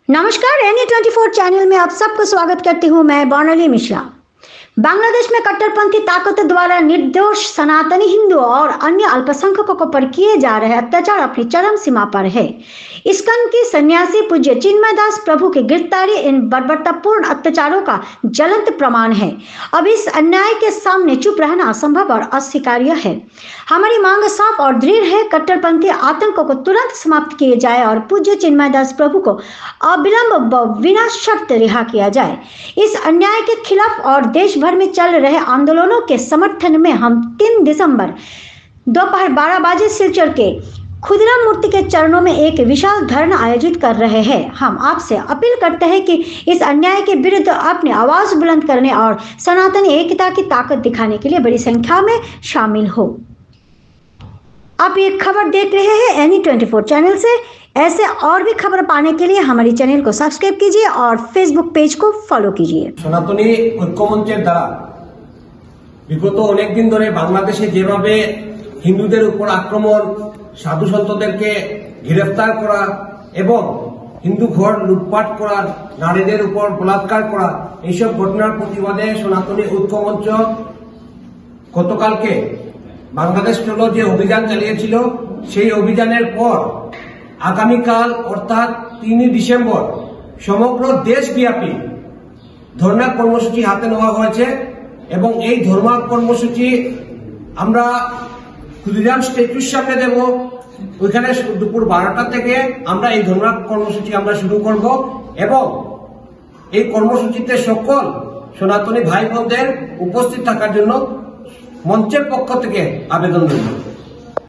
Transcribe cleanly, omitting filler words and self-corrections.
नमस्कार, NE24 channel में आप सबको स्वागत करती हूं मैं बर्नाली मिश्रा। बांग्लादेश में कट्टरपंथी ताकतों द्वारा निर्दोष सनातनी हिंदुओं और अन्य अल्पसंख्यकों पर किए जा रहे अत्याचार अपनी चरम सीमा पर है। इस्कॉन की सन्यासी पूज्य चिन्मय दास प्रभु की गिरफ्तारी इन बर्बरतापूर्ण अत्याचारों का ज्वलंत प्रमाण है। अब इस अन्याय के सामने चुप रहना असंभव और अस्वीकार्य है। हमारी मांग साफ और दृढ़ है, कट्टरपंथी आतंकों को तुरंत समाप्त किए जाए और पूज्य चिन्मय दास प्रभु को अविलंब बिना शर्त रिहा किया जाए। इस अन्याय के खिलाफ और देश भर में चल रहे आंदोलनों के समर्थन में हम 3 दिसंबर दोपहर 12 बजे सिलचर के खुदराम मूर्ति के चरणों में एक विशाल धरना आयोजित कर रहे हैं। हम आपसे अपील करते हैं कि इस अन्याय के विरुद्ध अपनी आवाज बुलंद करने और सनातनी एकता की ताकत दिखाने के लिए बड़ी संख्या में शामिल हो। आप ये खबर देख रहे हैं NE24 चैनल से। ऐसे और भी खबर पाने के लिए हमारी चैनल को सब्सक्राइब कीजिए और फेसबुक पेज को फॉलो कीजिए। সনাতনী ঐক্যমঞ্চের দ্বারা বিগত অনেক দিন ধরে বাংলাদেশে যেভাবে হিন্দুদের উপর আক্রমণ, সাধু সন্তদেরকে গ্রেফতার করা এবং হিন্দু ঘর লুটপাট করা, নারীদের উপর বলাৎকার করা, এইসব ঘটনার প্রতিবাদে সনাতনী ঐক্যমঞ্চ গতকালকে বাংলাদেশ চলো যে অভিযান চালিয়েছিল, সেই অভিযানের পর আগামীকাল অর্থাৎ 3 ডিসেম্বর সমগ্র দেশব্যাপী ধর্ণা কর্মসূচি হাতে নেওয়া হয়েছে এবং এই ধর্ণা কর্মসূচি আমরা ক্ষুদিরাম স্ট্যাচুর সামনে দেব। ওইখানে দুপুর 12টা থেকে আমরা এই ধর্ণা কর্মসূচি আমরা শুরু করব এবং এই কর্মসূচিতে সকল সনাতনী ভাই বোনদের উপস্থিত থাকার জন্য মঞ্চের পক্ষ থেকে আবেদন রইল।